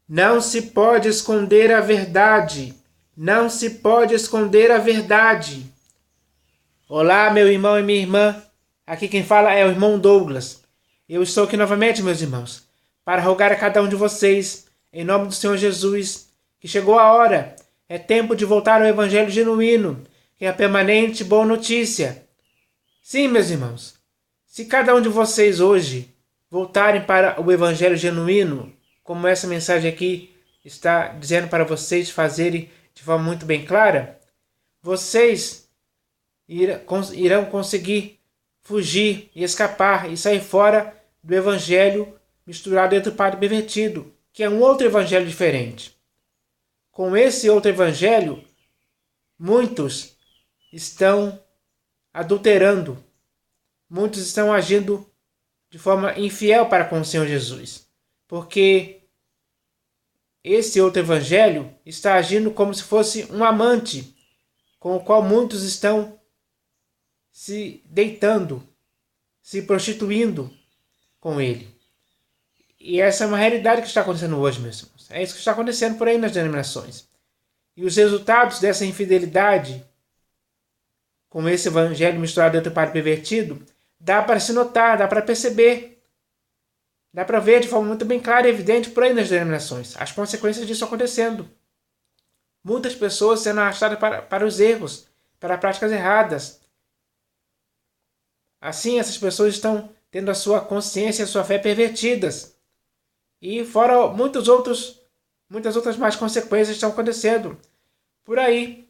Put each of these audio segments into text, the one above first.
Não se pode esconder a verdade. Não se pode esconder a verdade. Olá, meu irmão e minha irmã. Aqui quem fala é o irmão Douglas. Eu estou aqui novamente, meus irmãos, para rogar a cada um de vocês, em nome do Senhor Jesus, que chegou a hora. É tempo de voltar ao Evangelho genuíno, que é a permanente boa notícia. Sim, meus irmãos, se cada um de vocês hoje voltarem para o Evangelho genuíno, como essa mensagem aqui está dizendo para vocês fazerem de forma muito bem clara, vocês irão conseguir fugir e escapar e sair fora do Evangelho misturado entre o padre pervertido, que é um outro Evangelho diferente. Com esse outro Evangelho, muitos estão adulterando, muitos estão agindo de forma infiel para com o Senhor Jesus, porque esse outro evangelho está agindo como se fosse um amante, com o qual muitos estão se deitando, se prostituindo com ele. E essa é uma realidade que está acontecendo hoje, meus irmãos. É isso que está acontecendo por aí nas denominações. E os resultados dessa infidelidade, com esse evangelho misturado dentro do padre pervertido, dá para se notar, dá para perceber, dá para ver de forma muito bem clara e evidente por aí nas denominações as consequências disso acontecendo. Muitas pessoas sendo arrastadas para os erros, para práticas erradas. Assim, essas pessoas estão tendo a sua consciência e a sua fé pervertidas. E fora muitas outras mais consequências estão acontecendo por aí,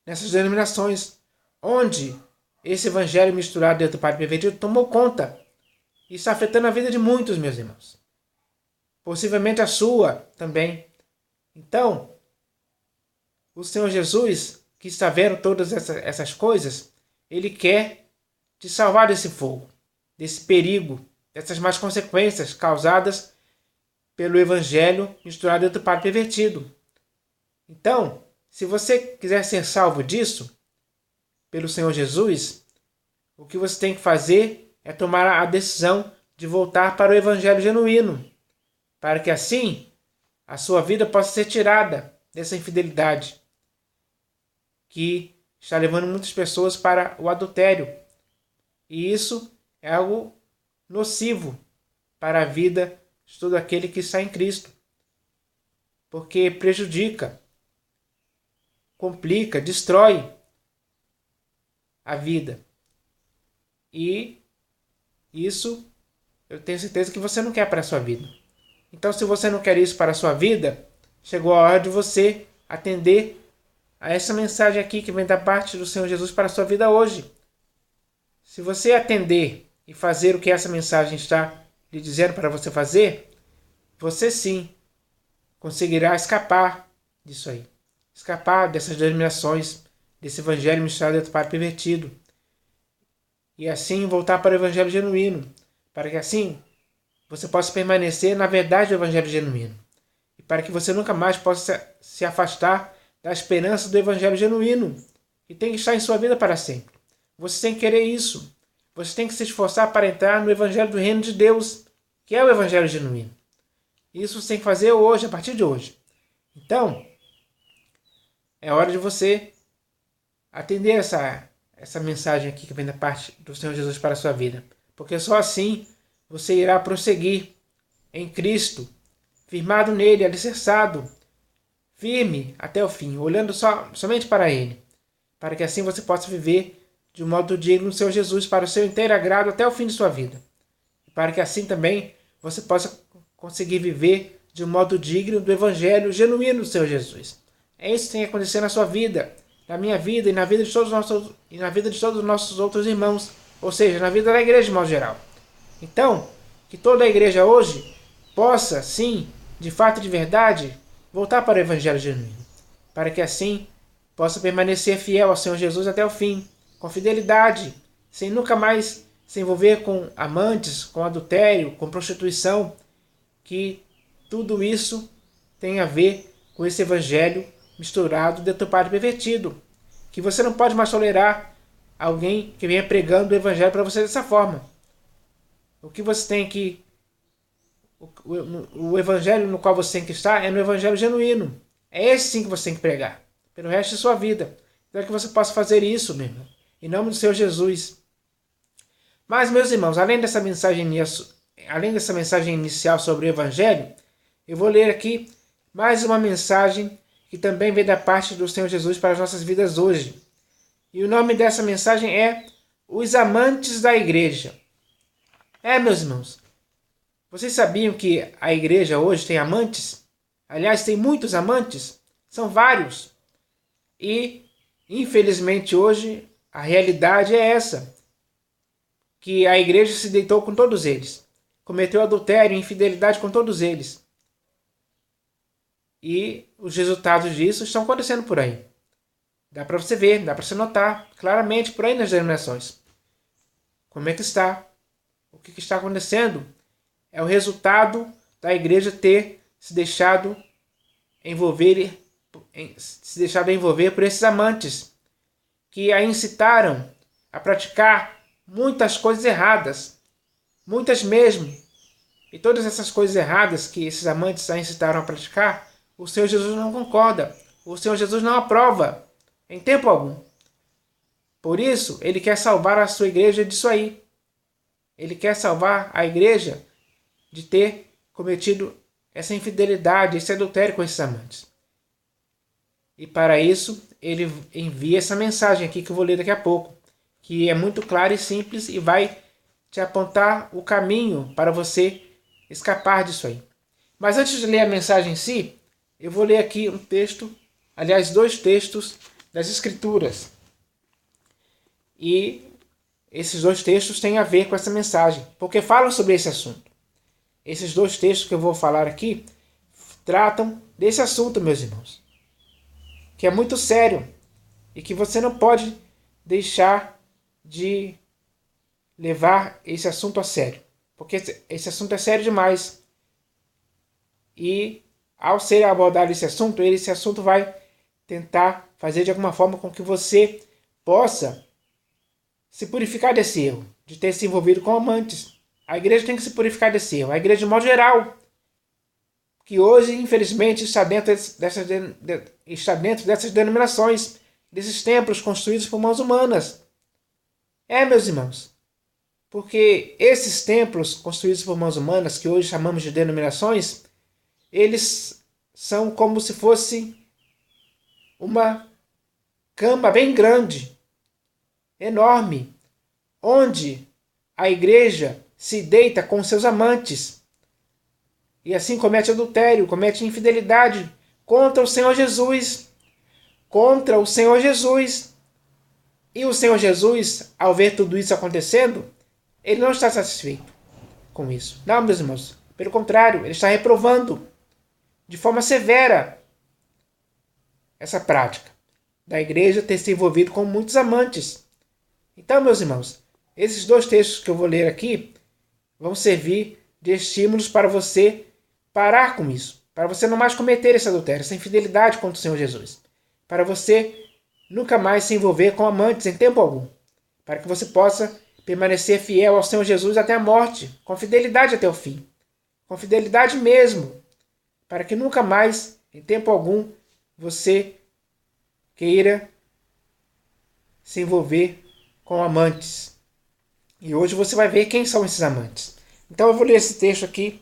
nessas denominações, onde esse evangelho misturado dentro do padre pervertido tomou conta e está afetando a vida de muitos, meus irmãos. Possivelmente a sua também. Então, o Senhor Jesus, que está vendo todas essas coisas, Ele quer te salvar desse fogo, desse perigo, dessas más consequências causadas pelo evangelho misturado dentro do padre pervertido. Então, se você quiser ser salvo disso, pelo Senhor Jesus, o que você tem que fazer é tomar a decisão de voltar para o evangelho genuíno, para que assim a sua vida possa ser tirada dessa infidelidade que está levando muitas pessoas para o adultério. E isso é algo nocivo para a vida de todo aquele que está em Cristo, porque prejudica, complica, destrói a vida. E isso eu tenho certeza que você não quer para a sua vida. Então, se você não quer isso para a sua vida, chegou a hora de você atender a essa mensagem aqui que vem da parte do Senhor Jesus para a sua vida hoje. Se você atender e fazer o que essa mensagem está lhe dizendo para você fazer, você sim conseguirá escapar disso aí. Escapar dessas denominações, desse evangelho misturado dentro do padre pervertido. E assim voltar para o evangelho genuíno, para que assim você possa permanecer na verdade do evangelho genuíno. E para que você nunca mais possa se afastar da esperança do evangelho genuíno, que tem que estar em sua vida para sempre. Você tem que querer isso. Você tem que se esforçar para entrar no evangelho do reino de Deus, que é o evangelho genuíno. Isso você tem que fazer hoje, a partir de hoje. Então, é hora de você atender essa mensagem aqui que vem da parte do Senhor Jesus para a sua vida. Porque só assim você irá prosseguir em Cristo, firmado nele, alicerçado, firme até o fim, olhando somente para ele, para que assim você possa viver de um modo digno do Senhor Jesus para o seu inteiro agrado até o fim de sua vida. E para que assim também você possa conseguir viver de um modo digno do evangelho genuíno do Senhor Jesus. É isso que tem que acontecer na sua vida, na minha vida e na vida de todos os nossos outros irmãos, ou seja, na vida da igreja de modo geral. Então, que toda a igreja hoje possa, sim, de fato e de verdade, voltar para o evangelho genuíno, para que assim possa permanecer fiel ao Senhor Jesus até o fim, com fidelidade, sem nunca mais se envolver com amantes, com adultério, com prostituição, que tudo isso tem a ver com esse evangelho misturado, deturpado e pervertido, que você não pode mais tolerar alguém que venha pregando o evangelho para você dessa forma. O que você tem que o evangelho no qual você tem que estar é no evangelho genuíno. É esse sim que você tem que pregar, pelo resto de sua vida. Então que você possa fazer isso, meu irmão, em nome do Senhor Jesus. Mas, meus irmãos, além dessa mensagem inicial sobre o evangelho, eu vou ler aqui mais uma mensagem que também vem da parte do Senhor Jesus para as nossas vidas hoje. E o nome dessa mensagem é Os Amantes da Igreja. Meus irmãos, vocês sabiam que a igreja hoje tem amantes? Aliás, tem muitos amantes. São vários. E, infelizmente, hoje, a realidade é essa. Que a igreja se deitou com todos eles. Cometeu adultério e infidelidade com todos eles. E os resultados disso estão acontecendo por aí. Dá para você ver, dá para você notar claramente por aí nas denominações. Como é que está? O que está acontecendo? É o resultado da igreja ter se deixado envolver por esses amantes que a incitaram a praticar muitas coisas erradas, muitas mesmo. E todas essas coisas erradas que esses amantes a incitaram a praticar, o Senhor Jesus não concorda, o Senhor Jesus não aprova, em tempo algum. Por isso, ele quer salvar a sua igreja disso aí. Ele quer salvar a igreja de ter cometido essa infidelidade, esse adultério com esses amantes. E para isso, ele envia essa mensagem aqui que eu vou ler daqui a pouco, que é muito clara e simples e vai te apontar o caminho para você escapar disso aí. Mas antes de ler a mensagem em si, eu vou ler aqui um texto, aliás, 2 textos das Escrituras. E esses 2 textos têm a ver com essa mensagem, porque falam sobre esse assunto. Esses 2 textos que eu vou falar aqui tratam desse assunto, meus irmãos, que é muito sério e que você não pode deixar de levar esse assunto a sério, porque esse assunto é sério demais. E ao ser abordado esse assunto vai tentar fazer de alguma forma com que você possa se purificar desse erro, de ter se envolvido com amantes. A igreja tem que se purificar desse erro. A igreja, de modo geral, que hoje, infelizmente, está dentro dessas denominações, desses templos construídos por mãos humanas. Meus irmãos, porque esses templos construídos por mãos humanas, que hoje chamamos de denominações, eles são como se fosse uma cama bem grande, enorme, onde a igreja se deita com seus amantes e assim comete adultério, comete infidelidade contra o Senhor Jesus. Contra o Senhor Jesus. E o Senhor Jesus, ao ver tudo isso acontecendo, ele não está satisfeito com isso. Não, meus irmãos. Pelo contrário, ele está reprovando de forma severa essa prática da igreja ter se envolvido com muitos amantes. Então, meus irmãos, esses 2 textos que eu vou ler aqui vão servir de estímulos para você parar com isso, para você não mais cometer esse adultério, essa infidelidade contra o Senhor Jesus, para você nunca mais se envolver com amantes em tempo algum, para que você possa permanecer fiel ao Senhor Jesus até a morte, com fidelidade até o fim, com fidelidade mesmo, para que nunca mais, em tempo algum, você queira se envolver com amantes. E hoje você vai ver quem são esses amantes. Então eu vou ler esse texto aqui,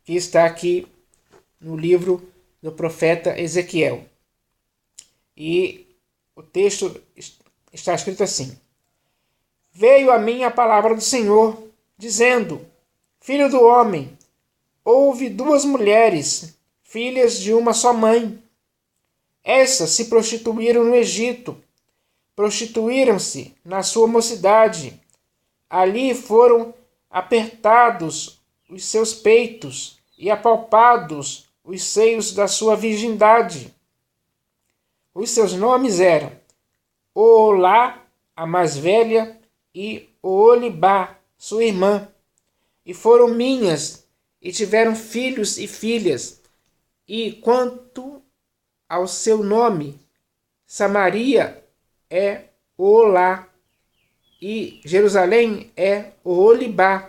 que está aqui no livro do profeta Ezequiel. E o texto está escrito assim: Veio a mim a palavra do Senhor, dizendo: Filho do homem, houve 2 mulheres, filhas de uma só mãe. Essas se prostituíram no Egito, prostituíram-se na sua mocidade. Ali foram apertados os seus peitos e apalpados os seios da sua virgindade. Os seus nomes eram Oolá, a mais velha, e Oolibá, sua irmã. E foram minhas, e tiveram filhos e filhas. E quanto ao seu nome, Samaria é Oolá, e Jerusalém é Oolibá.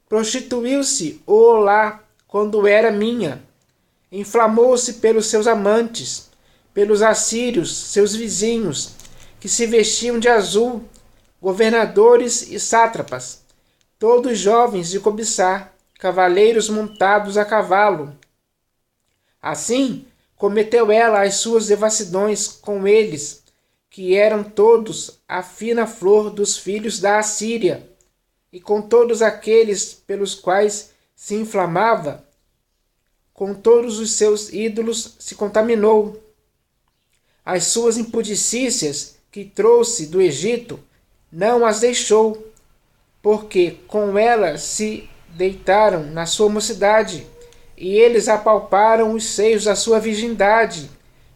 Prostituiu-se Oolá quando era minha. Inflamou-se pelos seus amantes, pelos assírios, seus vizinhos, que se vestiam de azul, governadores e sátrapas, todos jovens de cobiçar, cavaleiros montados a cavalo. Assim, cometeu ela as suas devassidões com eles, que eram todos a fina flor dos filhos da Assíria, e com todos aqueles pelos quais se inflamava, com todos os seus ídolos se contaminou. As suas impudicícias que trouxe do Egito não as deixou, porque com ela se deitaram na sua mocidade, e eles apalparam os seios da sua virgindade,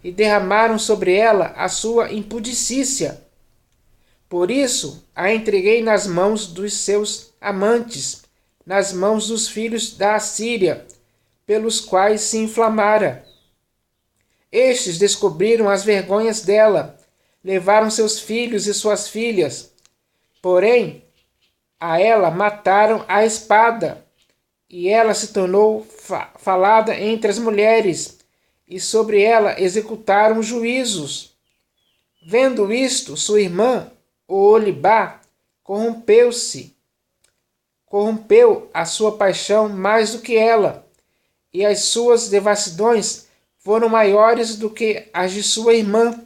e derramaram sobre ela a sua impudicícia. Por isso a entreguei nas mãos dos seus amantes, nas mãos dos filhos da Assíria, pelos quais se inflamara. Estes descobriram as vergonhas dela, levaram seus filhos e suas filhas, porém a ela mataram a espada, e ela se tornou falada entre as mulheres, e sobre ela executaram juízos. Vendo isto, sua irmã, Oholibá, corrompeu a sua paixão mais do que ela, e as suas devassidões foram maiores do que as de sua irmã.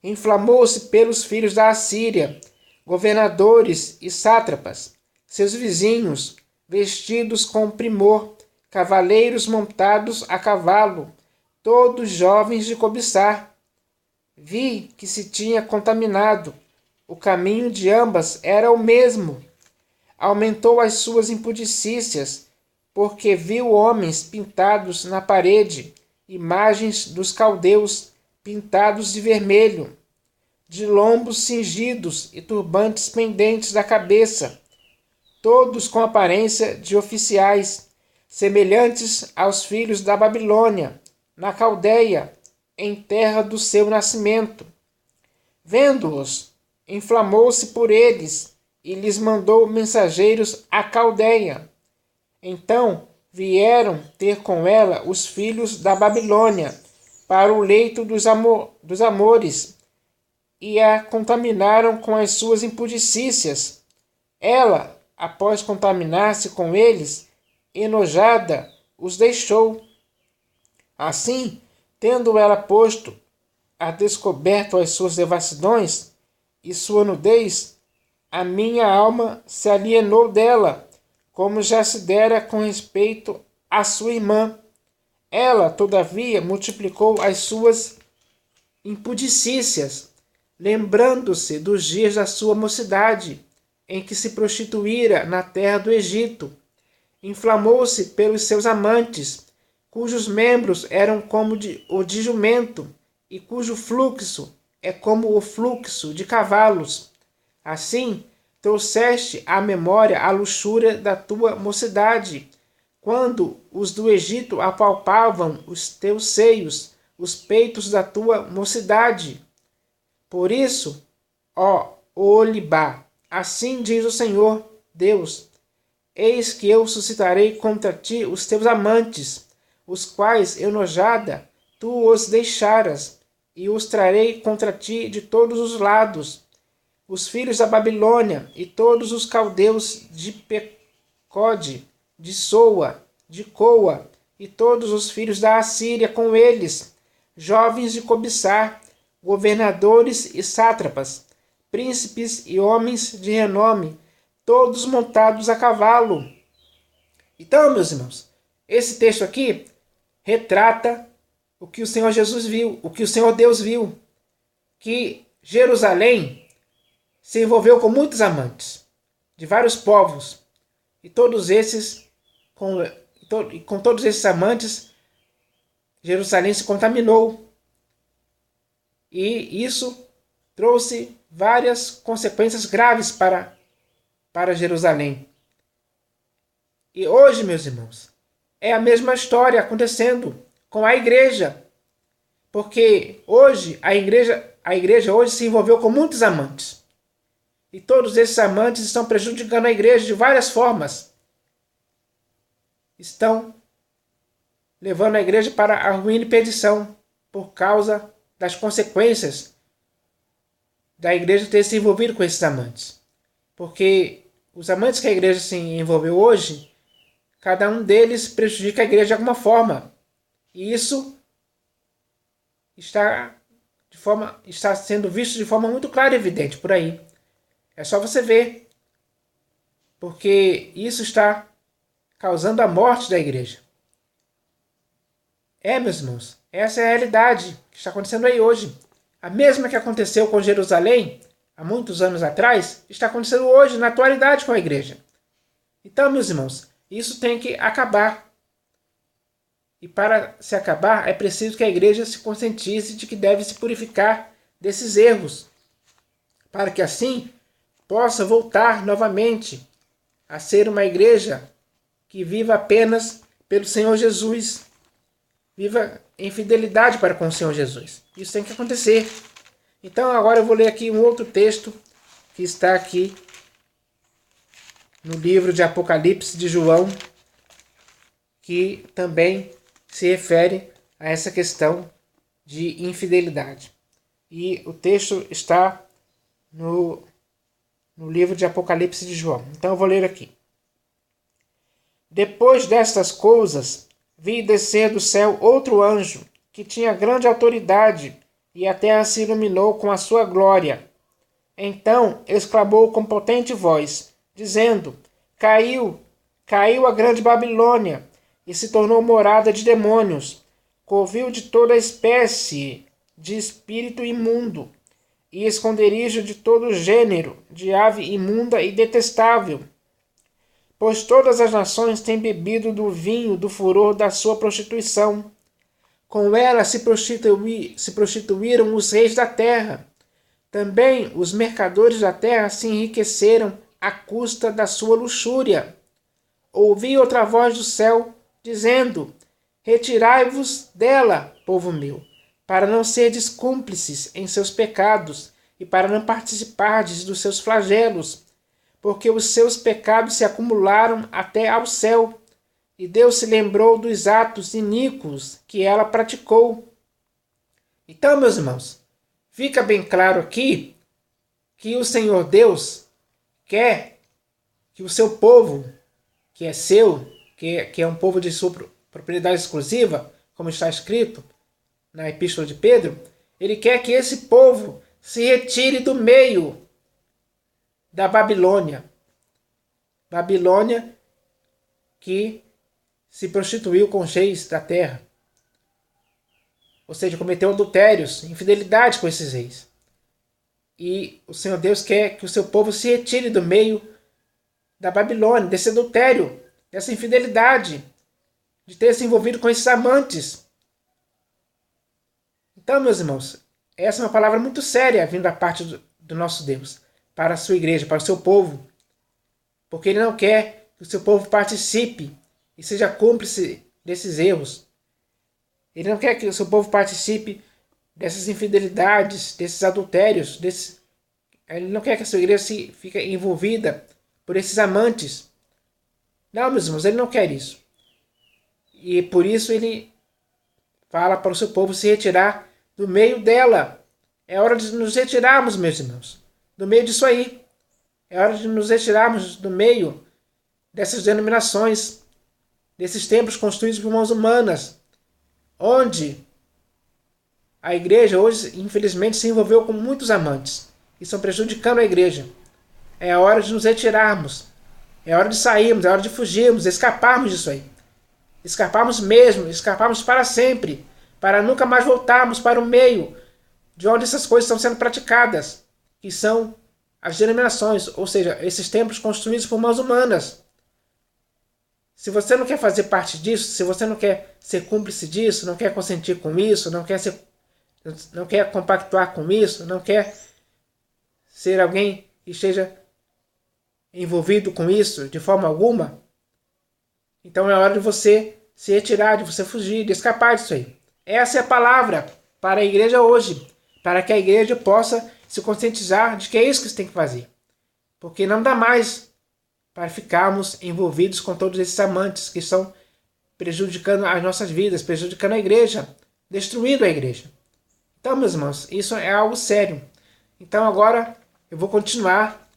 Inflamou-se pelos filhos da Assíria, governadores e sátrapas, seus vizinhos, vestidos com primor, cavaleiros montados a cavalo, todos jovens de cobiçar. Vi que se tinha contaminado, o caminho de ambas era o mesmo. Aumentou as suas impudicícias, porque viu homens pintados na parede, imagens dos caldeus pintados de vermelho, de lombos cingidos e turbantes pendentes da cabeça, todos com aparência de oficiais, semelhantes aos filhos da Babilônia, na Caldeia, em terra do seu nascimento. Vendo-os, inflamou-se por eles e lhes mandou mensageiros à Caldeia. Então vieram ter com ela os filhos da Babilônia para o leito dos amores, e a contaminaram com as suas impudicícias. Ela, após contaminar-se com eles, enojada, os deixou. Assim, tendo ela posto a descoberto as suas devassidões e sua nudez, a minha alma se alienou dela, como já se dera com respeito à sua irmã. Ela, todavia, multiplicou as suas impudicícias, lembrando-se dos dias da sua mocidade, em que se prostituíra na terra do Egito. Inflamou-se pelos seus amantes, cujos membros eram como o de jumento, e cujo fluxo é como o fluxo de cavalos. Assim, trouxeste à memória a luxúria da tua mocidade, quando os do Egito apalpavam os teus seios, os peitos da tua mocidade. Por isso, ó Oholibá, assim diz o Senhor Deus, eis que eu suscitarei contra ti os teus amantes, os quais, enojada, tu os deixaras, e os trarei contra ti de todos os lados, os filhos da Babilônia e todos os caldeus de Pecode, de Soa, de Coa, e todos os filhos da Assíria com eles, jovens de cobiçar, governadores e sátrapas, príncipes e homens de renome, todos montados a cavalo. Então, meus irmãos, esse texto aqui retrata o que o Senhor Jesus viu, o que o Senhor Deus viu, que Jerusalém se envolveu com muitos amantes, de vários povos, e todos esses, com todos esses amantes, Jerusalém se contaminou. E isso trouxe várias consequências graves para Jerusalém. E hoje, meus irmãos, é a mesma história acontecendo com a igreja. Porque hoje a igreja hoje se envolveu com muitos amantes. E todos esses amantes estão prejudicando a igreja de várias formas. estão levando a igreja para a ruína e perdição por causa das consequências da igreja ter se envolvido com esses amantes. Porque os amantes que a igreja se envolveu hoje, cada um deles prejudica a igreja de alguma forma. E isso está sendo visto de forma muito clara e evidente por aí. É só você ver. Porque isso está causando a morte da igreja. Meus irmãos, essa é a realidade que está acontecendo aí hoje. A mesma que aconteceu com Jerusalém, há muitos anos atrás, está acontecendo hoje, na atualidade, com a igreja. Então, meus irmãos, isso tem que acabar. E para se acabar, é preciso que a igreja se conscientize de que deve se purificar desses erros, para que assim possa voltar novamente a ser uma igreja que viva apenas pelo Senhor Jesus. Viva em fidelidade para com o Senhor Jesus. Isso tem que acontecer. Então agora eu vou ler aqui um outro texto que está aqui no livro de Apocalipse de João, que também se refere a essa questão de infidelidade. E o texto está no livro de Apocalipse de João. Então eu vou ler aqui. Depois destas coisas, vi descer do céu outro anjo, que tinha grande autoridade, e a terra se iluminou com a sua glória. Então exclamou com potente voz, dizendo: Caiu a grande Babilônia, e se tornou morada de demônios, covil de toda espécie de espírito imundo, e esconderijo de todo gênero de ave imunda e detestável. Pois todas as nações têm bebido do vinho do furor da sua prostituição. Com ela se prostituíram os reis da terra. Também os mercadores da terra se enriqueceram à custa da sua luxúria. Ouvi outra voz do céu, dizendo: Retirai-vos dela, povo meu, para não serdes cúmplices em seus pecados e para não participardes dos seus flagelos, porque os seus pecados se acumularam até ao céu, e Deus se lembrou dos atos iníquos que ela praticou. Então, meus irmãos, fica bem claro aqui que o Senhor Deus quer que o seu povo, que é seu, que é um povo de sua propriedade exclusiva, como está escrito na Epístola de Pedro, ele quer que esse povo se retire do meio da Babilônia. Babilônia que se prostituiu com os reis da terra. Ou seja, cometeu adultérios, infidelidade com esses reis. E o Senhor Deus quer que o seu povo se retire do meio da Babilônia, desse adultério, dessa infidelidade, de ter se envolvido com esses amantes. Então, meus irmãos, essa é uma palavra muito séria vindo da parte do nosso Deus, para a sua igreja, para o seu povo. Porque ele não quer que o seu povo participe e seja cúmplice desses erros. Ele não quer que o seu povo participe dessas infidelidades, desses adultérios. Ele não quer que a sua igreja fique envolvida por esses amantes. Não, meus irmãos, ele não quer isso. E por isso ele fala para o seu povo se retirar do meio dela. É hora de nos retirarmos, meus irmãos, do meio disso aí. É hora de nos retirarmos do meio dessas denominações, desses templos construídos por mãos humanas, onde a igreja hoje, infelizmente, se envolveu com muitos amantes e estão prejudicando a igreja. É hora de nos retirarmos. É hora de sairmos, é hora de fugirmos, escaparmos disso aí. Escaparmos mesmo, escaparmos para sempre, para nunca mais voltarmos para o meio de onde essas coisas estão sendo praticadas, que são as denominações, ou seja, esses templos construídos por mãos humanas. Se você não quer fazer parte disso, se você não quer ser cúmplice disso, não quer consentir com isso, não quer compactuar com isso, não quer ser alguém que esteja envolvido com isso de forma alguma, então é hora de você se retirar, de você fugir, de escapar disso aí. Essa é a palavra para a igreja hoje, para que a igreja possa se conscientizar de que é isso que você tem que fazer. Porque não dá mais para ficarmos envolvidos com todos esses amantes que estão prejudicando as nossas vidas, prejudicando a igreja, destruindo a igreja. Então, meus irmãos, isso é algo sério. Então agora eu vou continuar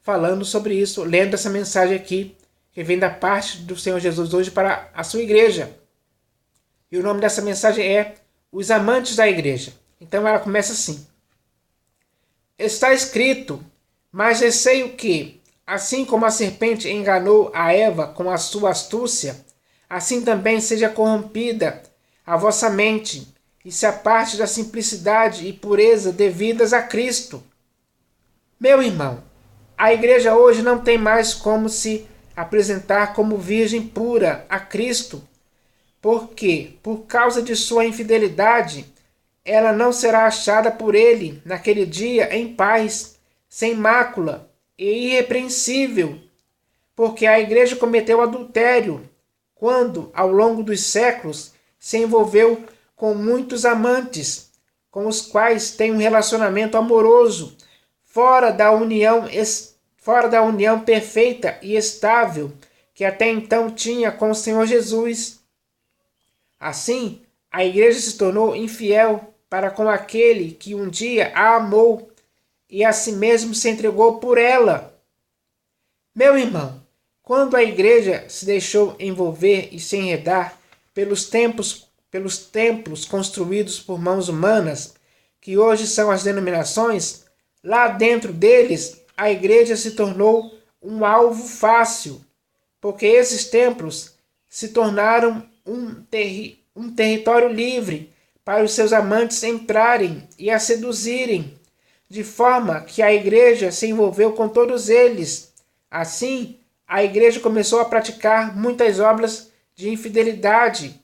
falando sobre isso, lendo essa mensagem aqui, que vem da parte do Senhor Jesus hoje para a sua igreja. E o nome dessa mensagem é Os Amantes da Igreja. Então ela começa assim. Está escrito, mas receio que, assim como a serpente enganou a Eva com a sua astúcia, assim também seja corrompida a vossa mente, e se aparte da simplicidade e pureza devidas a Cristo. Meu irmão, a igreja hoje não tem mais como se apresentar como virgem pura a Cristo, porque, por causa de sua infidelidade, ela não será achada por ele naquele dia em paz, sem mácula e irrepreensível, porque a igreja cometeu adultério quando, ao longo dos séculos, se envolveu com muitos amantes, com os quais tem um relacionamento amoroso, fora da união perfeita e estável que até então tinha com o Senhor Jesus. Assim, a igreja se tornou infiel para com aquele que um dia a amou e a si mesmo se entregou por ela. Meu irmão, quando a igreja se deixou envolver e se enredar pelos templos construídos por mãos humanas, que hoje são as denominações, lá dentro deles a igreja se tornou um alvo fácil, porque esses templos se tornaram um território livre para os seus amantes entrarem e a seduzirem, de forma que a igreja se envolveu com todos eles. Assim, a igreja começou a praticar muitas obras de infidelidade,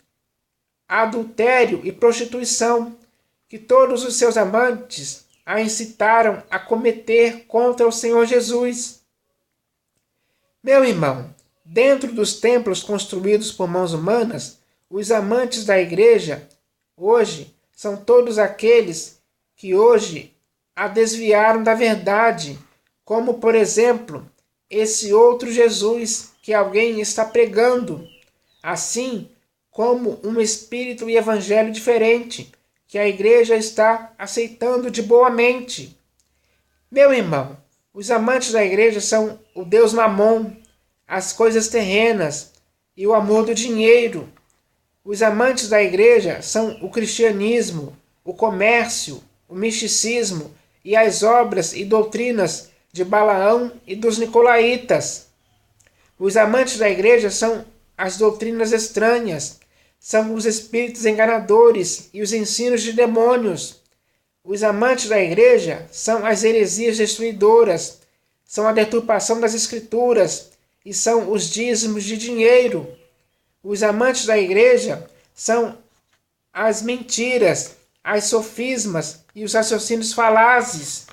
adultério e prostituição, que todos os seus amantes a incitaram a cometer contra o Senhor Jesus. Meu irmão, dentro dos templos construídos por mãos humanas, os amantes da igreja hoje são todos aqueles que hoje a desviaram da verdade, como, por exemplo, esse outro Jesus que alguém está pregando, assim como um espírito e evangelho diferente que a igreja está aceitando de boa mente. Meu irmão, os amantes da igreja são o Deus Mamon, as coisas terrenas e o amor do dinheiro. Os amantes da igreja são o cristianismo, o comércio, o misticismo e as obras e doutrinas de Balaão e dos nicolaítas. Os amantes da igreja são as doutrinas estranhas, são os espíritos enganadores e os ensinos de demônios. Os amantes da igreja são as heresias destruidoras, são a deturpação das escrituras e são os dízimos de dinheiro. Os amantes da igreja são as mentiras, as sofismas e os raciocínios falazes.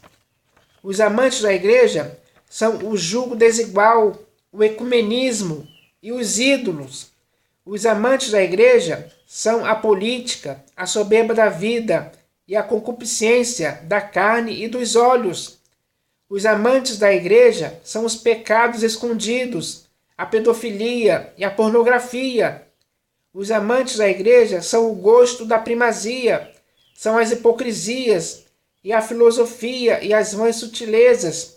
Os amantes da igreja são o jugo desigual, o ecumenismo e os ídolos. Os amantes da igreja são a política, a soberba da vida e a concupiscência da carne e dos olhos. Os amantes da igreja são os pecados escondidos, a pedofilia e a pornografia. Os amantes da igreja são o gosto da primazia, são as hipocrisias e a filosofia e as vãs sutilezas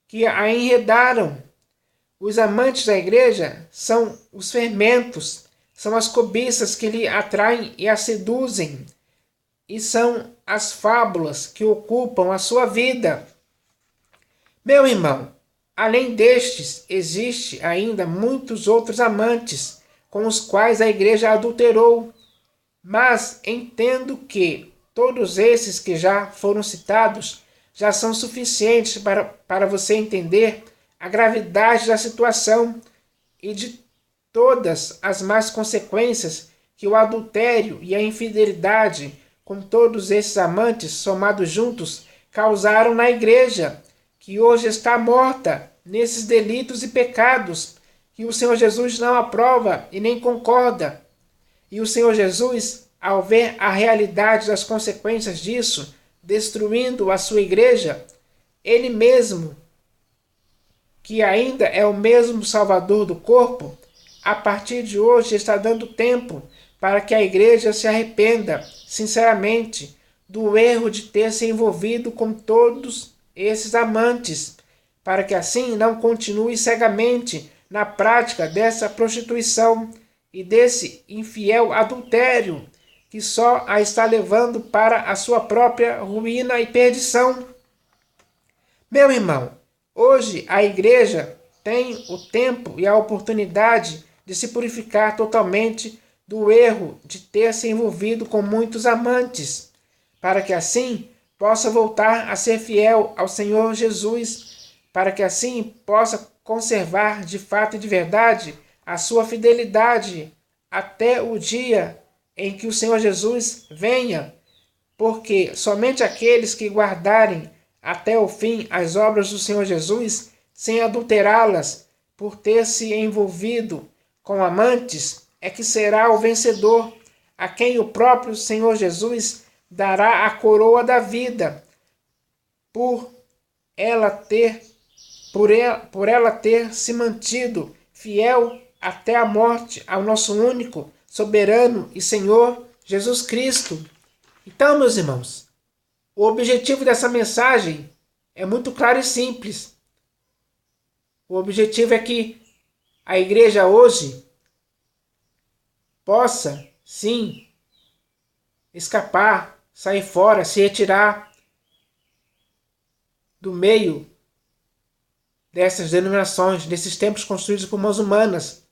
que a enredaram. Os amantes da igreja são os fermentos, são as cobiças que lhe atraem e a seduzem, e são as fábulas que ocupam a sua vida. Meu irmão, além destes, existe ainda muitos outros amantes com os quais a igreja adulterou, mas entendo que todos esses que já foram citados já são suficientes para você entender a gravidade da situação e de todas as más consequências que o adultério e a infidelidade com todos esses amantes somados juntos causaram na igreja, que hoje está morta nesses delitos e pecados que o Senhor Jesus não aprova e nem concorda. E o Senhor Jesus, ao ver a realidade das consequências disso, destruindo a sua igreja, ele mesmo, que ainda é o mesmo Salvador do corpo, a partir de hoje, está dando tempo para que a igreja se arrependa, sinceramente, do erro de ter se envolvido com todos esses amantes, para que assim não continue cegamente na prática dessa prostituição e desse infiel adultério, que só a está levando para a sua própria ruína e perdição. Meu irmão, hoje a igreja tem o tempo e a oportunidade de se purificar totalmente do erro de ter se envolvido com muitos amantes, para que assim possa voltar a ser fiel ao Senhor Jesus, para que assim possa conservar de fato e de verdade a sua fidelidade até o dia em que o Senhor Jesus venha, porque somente aqueles que guardarem até o fim as obras do Senhor Jesus, sem adulterá-las, por ter se envolvido com amantes, é que será o vencedor, a quem o próprio Senhor Jesus dará a coroa da vida, por ela ter se mantido fiel até a morte ao nosso único, soberano e Senhor Jesus Cristo. Então, meus irmãos, o objetivo dessa mensagem é muito claro e simples. O objetivo é que a igreja hoje possa, sim, escapar, sair fora, se retirar do meio dessas denominações, desses templos construídos por mãos humanas,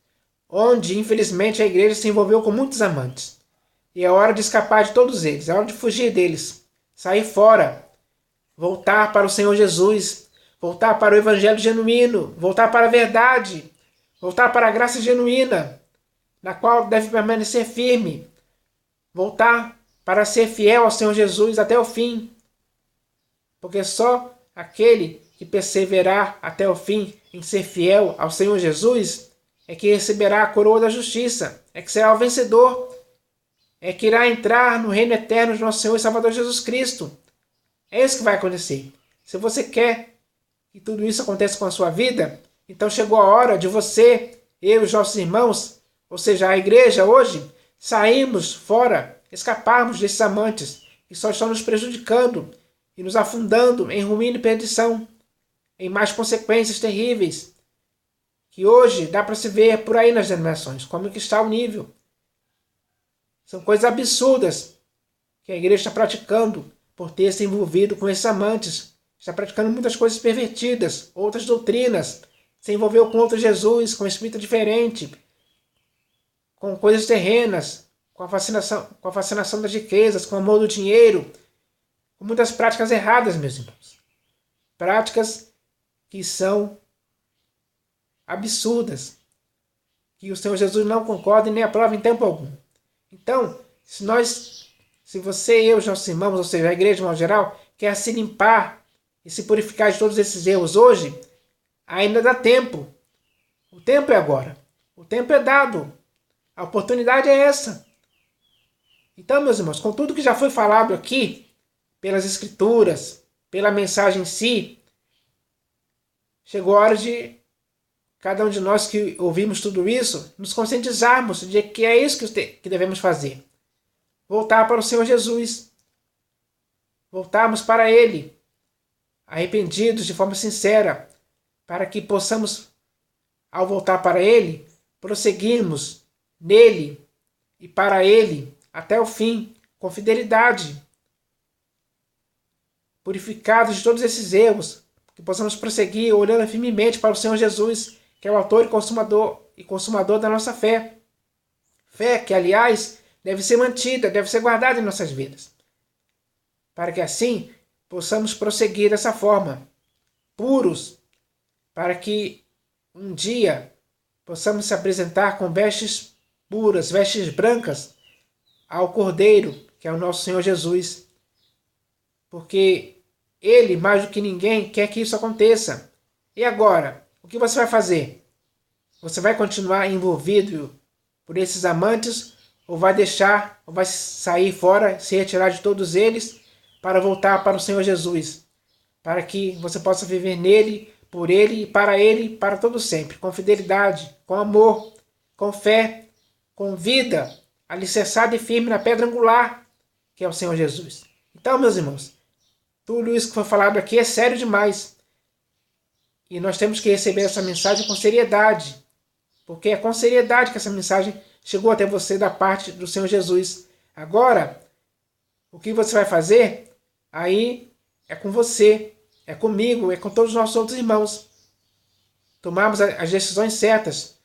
onde, infelizmente, a igreja se envolveu com muitos amantes. E é hora de escapar de todos eles, é hora de fugir deles, sair fora, voltar para o Senhor Jesus, voltar para o Evangelho genuíno, voltar para a verdade, voltar para a graça genuína, na qual deve permanecer firme, voltar para ser fiel ao Senhor Jesus até o fim, porque só aquele que perseverar até o fim em ser fiel ao Senhor Jesus é que receberá a coroa da justiça, é que será o vencedor, é que irá entrar no reino eterno de nosso Senhor e Salvador Jesus Cristo. É isso que vai acontecer. Se você quer que tudo isso aconteça com a sua vida, então chegou a hora de você, eu e os nossos irmãos, ou seja, a igreja hoje, sairmos fora, escaparmos desses amantes que só estão nos prejudicando e nos afundando em ruína e perdição, em mais consequências terríveis, que hoje dá para se ver por aí nas denominações, como que está o nível. São coisas absurdas que a igreja está praticando por ter se envolvido com esses amantes. Está praticando muitas coisas pervertidas, outras doutrinas, se envolveu com outro Jesus, com um espírito diferente, com coisas terrenas, com a fascinação das riquezas, com o amor do dinheiro, com muitas práticas erradas, meus irmãos. Práticas que são absurdas, que o Senhor Jesus não concorda e nem aprova em tempo algum. Então, se você e eu, os nossos irmãos, ou seja, a igreja de modo geral, quer se limpar e se purificar de todos esses erros hoje, ainda dá tempo. O tempo é agora. O tempo é dado. A oportunidade é essa. Então, meus irmãos, com tudo que já foi falado aqui, pelas Escrituras, pela mensagem em si, chegou a hora de cada um de nós que ouvimos tudo isso, nos conscientizarmos de que é isso que devemos fazer. Voltar para o Senhor Jesus. Voltarmos para Ele, arrependidos de forma sincera, para que possamos, ao voltar para Ele, prosseguirmos nele e para Ele até o fim, com fidelidade. Purificados de todos esses erros, que possamos prosseguir olhando firmemente para o Senhor Jesus, que é o autor e consumador da nossa fé. Fé que, aliás, deve ser mantida, deve ser guardada em nossas vidas. Para que assim possamos prosseguir dessa forma, puros, para que um dia possamos se apresentar com vestes puras, vestes brancas, ao Cordeiro, que é o nosso Senhor Jesus. Porque Ele, mais do que ninguém, quer que isso aconteça. E agora, o que você vai fazer? Você vai continuar envolvido por esses amantes, ou vai deixar, ou vai sair fora, se retirar de todos eles, para voltar para o Senhor Jesus, para que você possa viver nele, por ele e para todo sempre, com fidelidade, com amor, com fé, com vida, alicerçada e firme na pedra angular, que é o Senhor Jesus. Então, meus irmãos, tudo isso que foi falado aqui é sério demais. E nós temos que receber essa mensagem com seriedade, porque é com seriedade que essa mensagem chegou até você da parte do Senhor Jesus. Agora, o que você vai fazer, aí é com você, é comigo, é com todos os nossos outros irmãos. Tomarmos as decisões certas,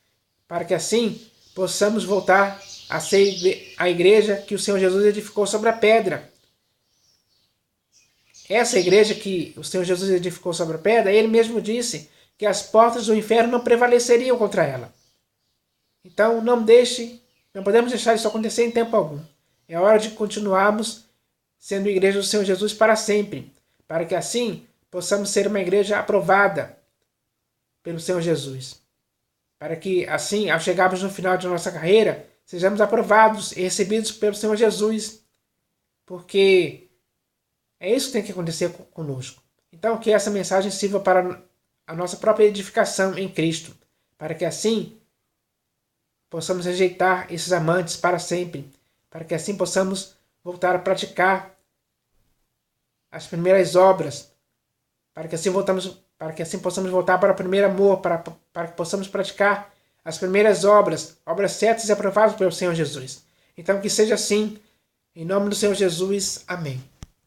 para que assim possamos voltar a ser a igreja que o Senhor Jesus edificou sobre a pedra. Essa igreja que o Senhor Jesus edificou sobre a pedra, ele mesmo disse que as portas do inferno não prevaleceriam contra ela. Então não podemos deixar isso acontecer em tempo algum. É hora de continuarmos sendo igreja do Senhor Jesus para sempre, para que assim possamos ser uma igreja aprovada pelo Senhor Jesus. Para que assim, ao chegarmos no final de nossa carreira, sejamos aprovados e recebidos pelo Senhor Jesus. Porque é isso que tem que acontecer conosco. Então, que essa mensagem sirva para a nossa própria edificação em Cristo, para que assim possamos rejeitar esses amantes para sempre, para que assim possamos voltar a praticar as primeiras obras, para que assim possamos voltar para o primeiro amor, para que possamos praticar as primeiras obras certas e aprovadas pelo Senhor Jesus. Então, que seja assim, em nome do Senhor Jesus. Amém.